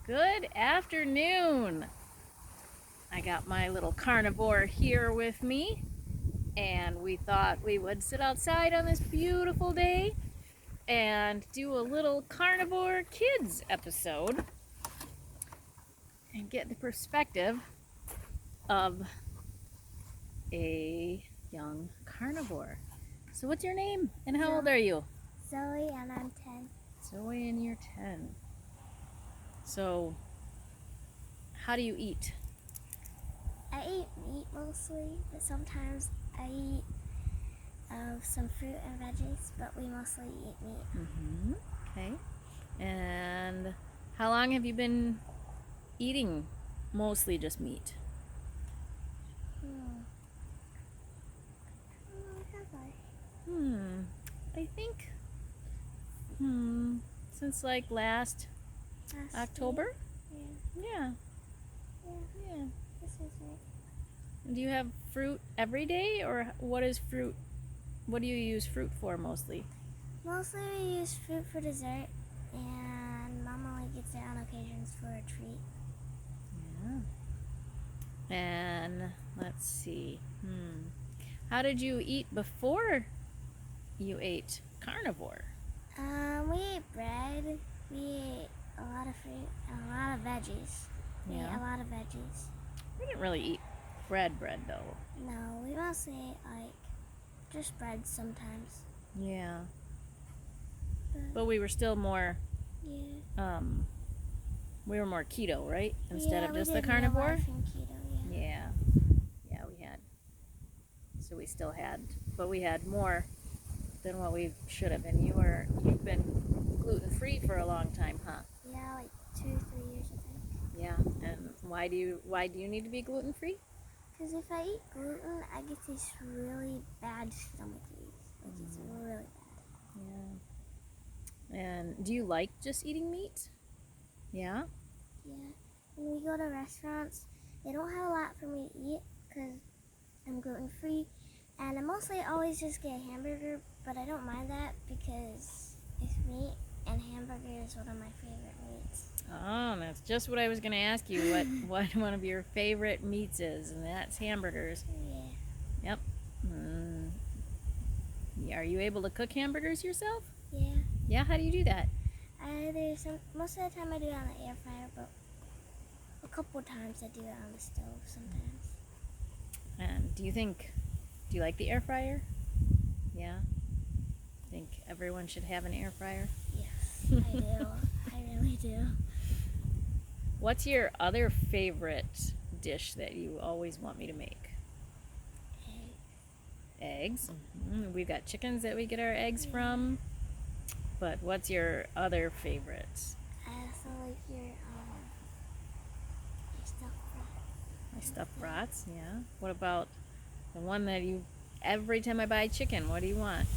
Good afternoon. I got my little carnivore here with me, and we thought we would sit outside on this beautiful day and do a little Carnivore Kids episode and get the perspective of a young carnivore. So what's your name and how old are you? Zoe, and I'm 10. Zoe, and you're 10. So how do you eat? I eat meat mostly, but sometimes I eat some fruit and veggies, but we mostly eat meat. Okay. And how long have you been eating mostly just meat? Have I think since like last October? Yeah. Yeah. Yeah, this is it. Do you have fruit every day, or what is fruit? What do you use fruit for mostly? Mostly we use fruit for dessert, and Mom only gets it on occasions for a treat. Yeah. And let's see. How did you eat before you ate carnivore? We ate bread, we ate a lot of fruit, and a lot of veggies. We ate a lot of veggies. We didn't really eat bread though. No, we mostly ate like just bread sometimes. Yeah. But we were still more we were more keto, right? Instead of just the carnivore? Keto, yeah, we had. So we still had, but we had more than what we should have. And you've been gluten-free for a long time, huh? Yeah, like 2 or 3 years, I think. Yeah. And why do you need to be gluten-free? Because if I eat gluten, I get these really bad stomach aches. Like it's really bad. Yeah. And do you like just eating meat? Yeah? Yeah. When we go to restaurants, they don't have a lot for me to eat because I'm gluten-free. And I mostly always just get a hamburger, but I don't mind that because it's meat, and hamburger is one of my favorite meats. Oh, that's just what I was going to ask you, what one of your favorite meats is, and that's hamburgers. Yeah. Yep. Are you able to cook hamburgers yourself? Yeah. Yeah, how do you do that? Most of the time I do it on the air fryer, but a couple times I do it on the stove sometimes. And do you like the air fryer? Yeah? Think everyone should have an air fryer? Yes, I do. I really do. What's your other favorite dish that you always want me to make? Eggs. We've got chickens that we get our eggs from. But what's your other favorites? I also like your stuffed brats. My stuffed brats, yeah. What about the one that every time I buy chicken, what do you want?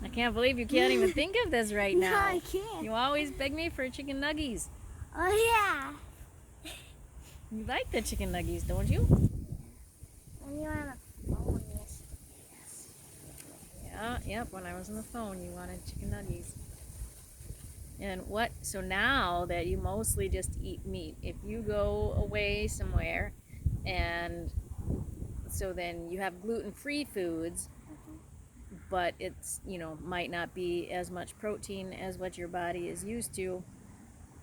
I can't believe you can't even think of this right now. No, I can't. You always beg me for chicken nuggies. Oh, yeah. You like the chicken nuggies, don't you? When you're on the phone, yes. Yeah, yep, when I was on the phone, you wanted chicken nuggies. And so now that you mostly just eat meat, if you go away somewhere and so then you have gluten-free foods, but it's, might not be as much protein as what your body is used to,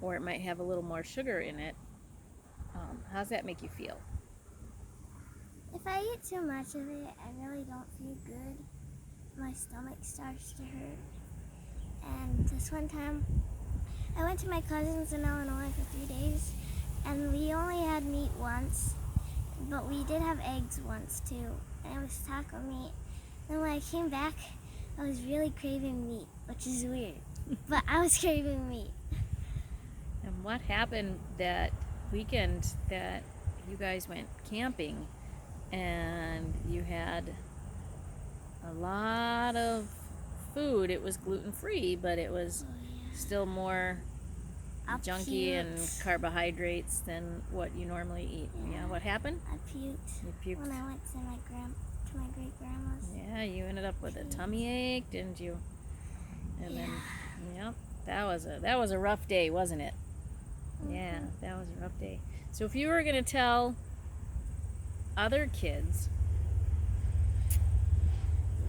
or it might have a little more sugar in it. How's that make you feel? If I eat too much of it, I really don't feel good. My stomach starts to hurt. And this one time, I went to my cousin's in Illinois for 3 days, and we only had meat once, but we did have eggs once too, and it was taco meat. Then when I came back, I was really craving meat, which is weird, but I was craving meat. And what happened that weekend that you guys went camping and you had a lot of food? It was gluten-free, but it was still more junky and carbohydrates than what you normally eat. Yeah, what happened? I puked. You puked when I went to my great grandma's. Yeah, you ended up with a tummy ache, didn't you? And then, yep. That was a rough day, wasn't it? Yeah, that was a rough day. So if you were gonna tell other kids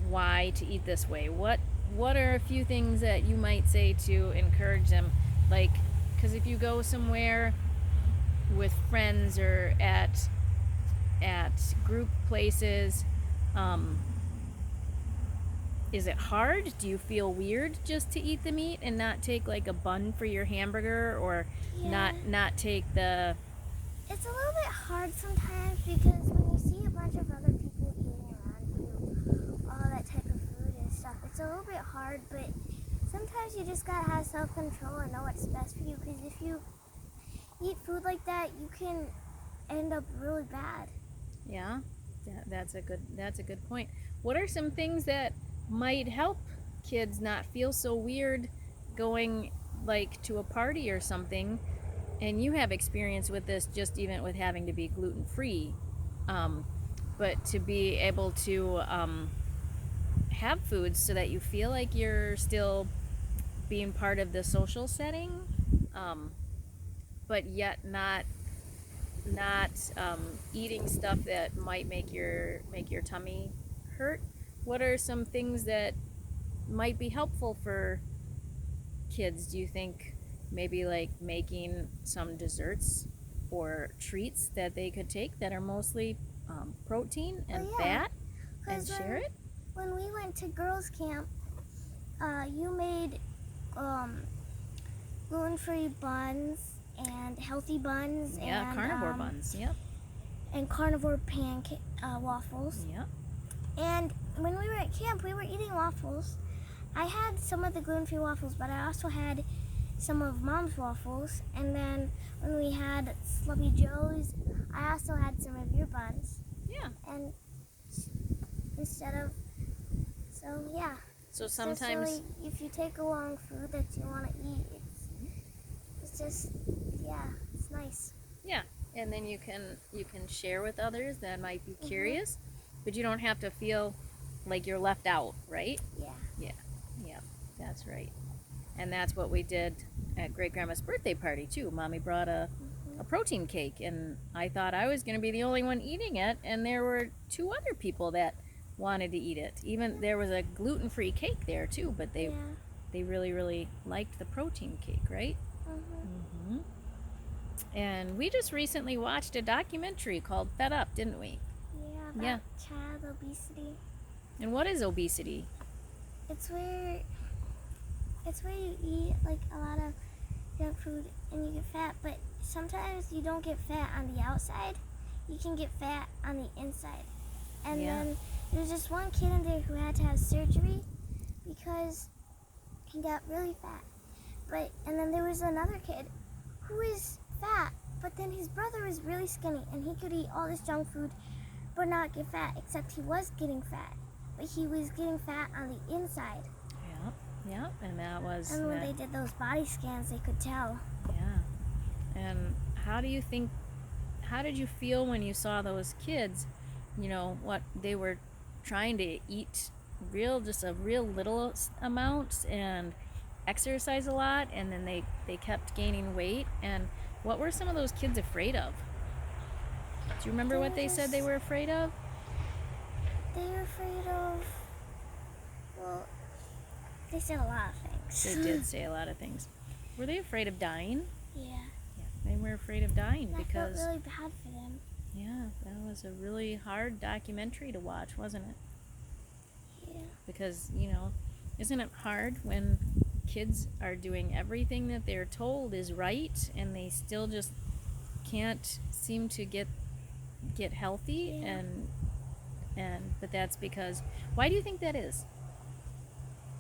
why to eat this way, what are a few things that you might say to encourage them? Like, because if you go somewhere with friends or at group places, um, is it hard? Do you feel weird just to eat the meat and not take like a bun for your hamburger, or Yeah. not take the? It's a little bit hard sometimes because when you see a bunch of other people eating around you, all that type of food and stuff, it's a little bit hard, but sometimes you just gotta have self-control and know what's best for you, because if you eat food like that, you can end up really bad. Yeah, that's a good point. What are some things that might help kids not feel so weird going like to a party or something? And you have experience with this, just even with having to be gluten free, um, but to be able to have foods so that you feel like you're still being part of the social setting, um, but yet not eating stuff that might make your tummy hurt. What are some things that might be helpful for kids? Do you think maybe like making some desserts or treats that they could take that are mostly protein and Yeah, fat and because share it? when we went to girls' camp, you made um, gluten-free buns and healthy buns Yeah, and carnivore buns. Yep. and carnivore pancake waffles. Yep. And when we were at camp, we were eating waffles. I had some of the gluten-free waffles, but I also had some of Mom's waffles. And then when we had Sloppy Joe's, I also had some of your buns. Yeah. And instead of, so yeah. So It's sometimes just really, if you take along food that you want to eat, it's just, yeah, it's nice. yeah, and then you can share with others that might be curious, but you don't have to feel like you're left out, right? Yeah. Yeah, that's right. And that's what we did at great grandma's birthday party too. Mommy brought a protein cake, and I thought I was going to be the only one eating it, and there were two other people that wanted to eat it. Even there was a gluten-free cake there too, but they really liked the protein cake, right? Mm-hmm. And we just recently watched a documentary called Fed Up, didn't we? Yeah, about child obesity. And what is obesity? It's where you eat like a lot of junk food and you get fat, but sometimes you don't get fat on the outside. You can get fat on the inside. And then there's just one kid in there who had to have surgery because he got really fat. And then there was another kid who is fat, but then his brother was really skinny and he could eat all this junk food but not get fat, except he was getting fat. But he was getting fat on the inside. Yep, and that was. And when they did those body scans, they could tell. Yeah. And how did you feel when you saw those kids, what they were trying to eat just a real little amount and exercise a lot, and then they kept gaining weight? And what were some of those kids afraid of? Do you remember what they said they were afraid of? They were afraid of, well, they said a lot of things. They did say a lot of things. Were they afraid of dying? Yeah. Yeah, they were afraid of dying And because. I felt really bad for them. Yeah, that was a really hard documentary to watch, wasn't it? Yeah. Because, isn't it hard when kids are doing everything that they're told is right and they still just can't seem to get healthy? Yeah. But that's because, why do you think that is?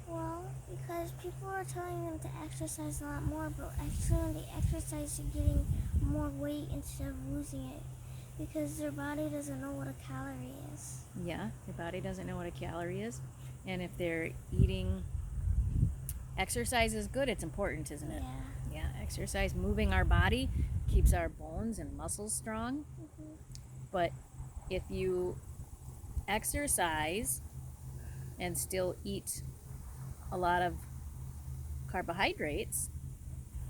Well, because people are telling them to exercise a lot more, but actually when they exercise, they're getting more weight instead of losing it, because their body doesn't know what a calorie is. Yeah, your body doesn't know what a calorie is. And if they're eating, exercise is good, it's important, isn't it? Yeah. Yeah, exercise, moving our body, keeps our bones and muscles strong. But if you exercise and still eat a lot of carbohydrates,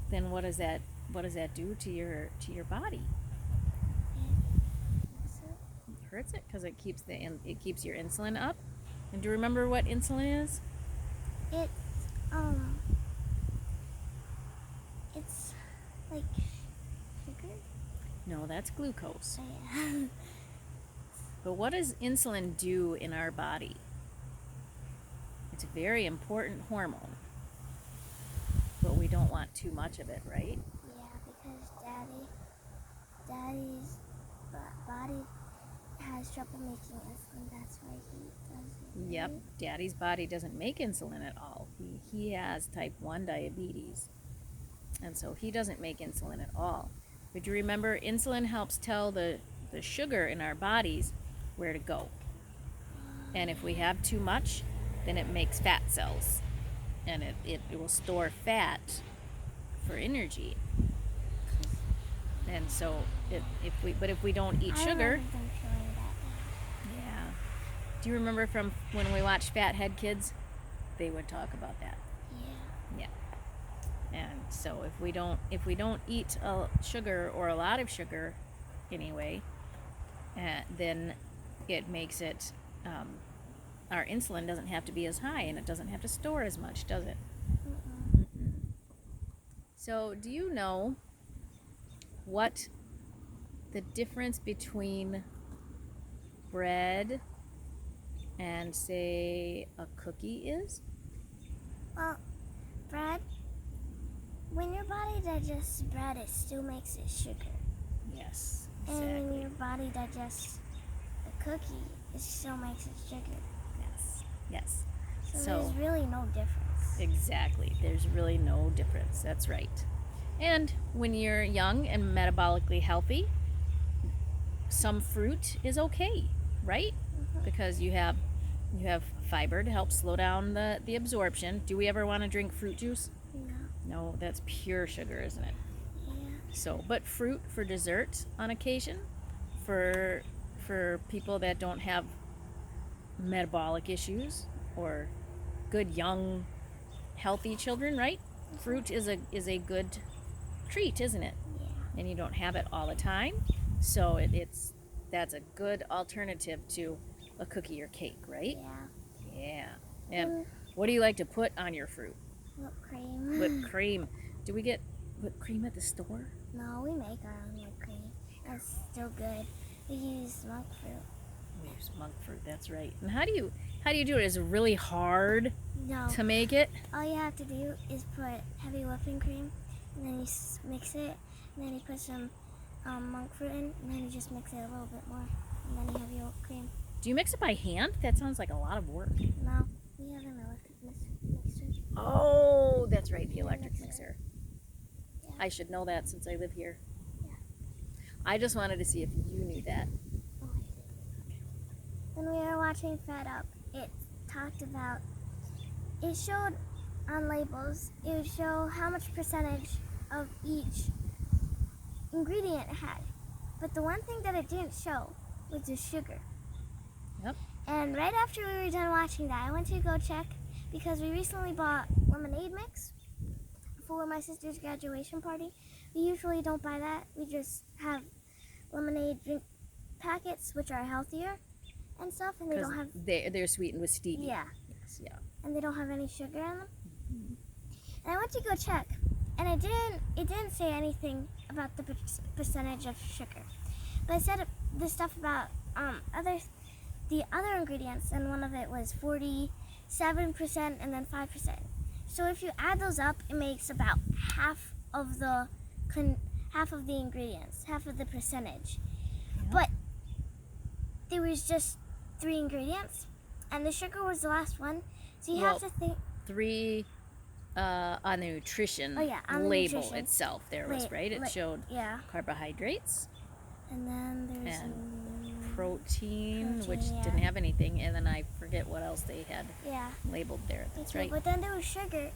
then what does that do to your body? It hurts it because it keeps your insulin up. And do you remember what insulin is? It's it's like sugar. No, that's glucose. Oh, yeah. But what does insulin do in our body? It's a very important hormone, but we don't want too much of it, right? Yeah, because Daddy's body has trouble making insulin. That's why he does it. Yep, Right? Daddy's body doesn't make insulin at all. He has type 1 diabetes, and so he doesn't make insulin at all. But you remember, insulin helps tell the sugar in our bodies where to go. And if we have too much, then it makes fat cells, and it will store fat for energy. And so if we don't eat I sugar, remember them showing that. yeah. Do you remember from when we watched Fathead Kids? They would talk about that. Yeah. Yeah. And so if we don't eat sugar, or a lot of sugar anyway, then it makes it our insulin doesn't have to be as high, and it doesn't have to store as much, does it? Mm-mm. So do you know what the difference between bread and, say, a cookie is? Well, bread. When your body digests bread, it still makes it sugar. Yes, And when exactly. your body digests a cookie, it still makes it sugar. Yes. So So there's really no difference. exactly. There's really no difference. That's right. And when you're young and metabolically healthy, some fruit is okay, right? Mhm. Because you have fiber to help slow down the absorption. Do we ever want to drink fruit juice? No. No, that's pure sugar, isn't it? Yeah. So, but fruit for dessert on occasion, for people that don't have metabolic issues, or good young healthy children, right? Fruit is a good treat, isn't it? Yeah. And you don't have it all the time, so that's a good alternative to a cookie or cake, right? Yeah. Yeah. And what do you like to put on your fruit? Whipped cream. Whipped cream. Do we get whipped cream at the store? No, we make our own whipped cream. That's still good. We use monk fruit. We use monk fruit. That's right. And how do you do it? Is it really hard No. to make it? All you have to do is put heavy whipping cream, and then you mix it, and then you put some monk fruit in, and then you just mix it a little bit more, and then you have your whipped cream. Do you mix it by hand? That sounds like a lot of work. No, we have an electric mixer. Oh, that's right, the electric mixer. mixer. Yeah. I should know that since I live here. Yeah. I just wanted to see if you knew that. When we were watching Fed Up, it showed on labels, it would show how much percentage of each ingredient it had. But the one thing that it didn't show was the sugar. Yep. And right after we were done watching that, I went to go check because we recently bought lemonade mix for my sister's graduation party. We usually don't buy that. We just have lemonade drink packets, which are healthier and stuff, and they don't have they're sweetened with stevia. yeah, Yes, yeah. and they don't have any sugar in them. And I went to go check, and it didn't say anything about the percentage of sugar, but it said the stuff about the other ingredients, and one of it was 47% and then 5%. So if you add those up, it makes about half of the ingredients, half of the percentage. Yeah. But there was just 3 ingredients, and the sugar was the last one. So you have to think. 3 on the nutrition Oh, yeah, on the label nutrition. itself. There was right. It showed Yeah, carbohydrates, and then there's and protein, which yeah. didn't have anything, and then I forget what else they had yeah. labeled there. That's right. But then there was sugar.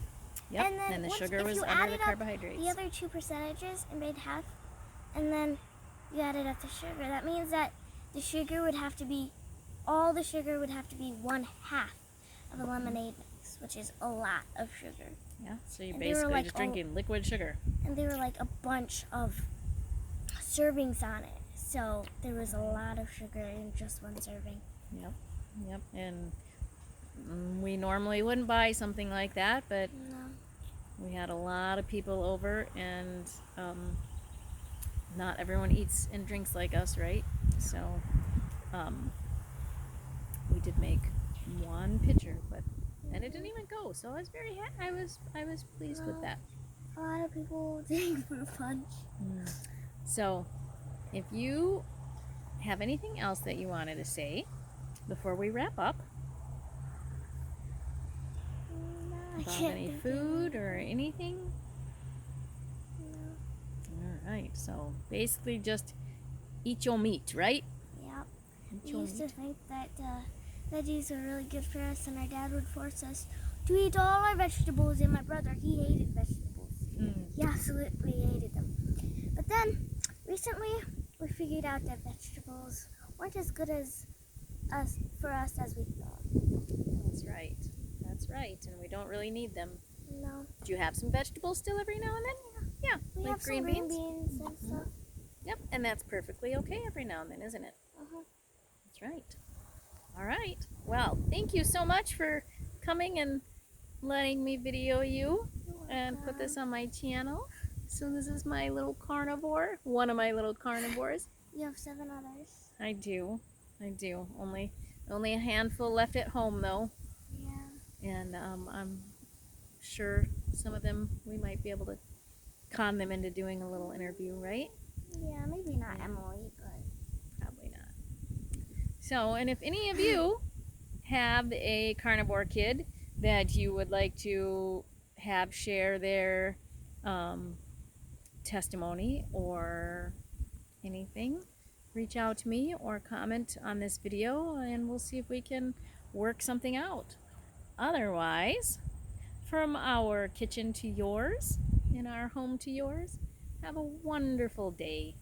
Yep. And then the once- sugar if was you under the added up carbohydrates. The other 2 percentages and made half, and then you added up the sugar. That means that the sugar would have to be, all the sugar would have to be 1/2 of a lemonade mix. drinks, which is a lot of sugar. Yeah, so you're And they were basically like just drinking liquid sugar. And there were like a bunch of servings on it. So there was a lot of sugar in just one serving. Yep, yep. And we normally wouldn't buy something like that, but No. we had a lot of people over, and not everyone eats and drinks like us, right? So we did make one pitcher, and it didn't even go. So I was very I was pleased with that. A lot of people drink fruit punch. So if you have anything else that you wanted to say before we wrap up about any food or anything? No. All right, so basically just eat your meat, right? Yep. Eat We your used to meat. think that veggies were really good for us, and our dad would force us to eat all our vegetables, and my brother, he hated vegetables. He absolutely hated them. But then, recently, we figured out that vegetables weren't as good for us as we thought. That's right. That's right. And we don't really need them. No. Do you have some vegetables still every now and then? Yeah. We like have some green beans and stuff. Yep. And that's perfectly okay every now and then, isn't it? That's right. All right. Well, thank you so much for coming and letting me video you and put this on my channel. So this is my little carnivore, one of my little carnivores. You have 7 others. I do. Only a handful left at home though. Yeah. And I'm sure some of them we might be able to con them into doing a little interview, right? Yeah, maybe not Emily, but Probably not. So, and if any of you have a carnivore kid that you would like to have share their testimony or anything, reach out to me or comment on this video and we'll see if we can work something out. Otherwise, from our kitchen to yours and our home to yours, have a wonderful day.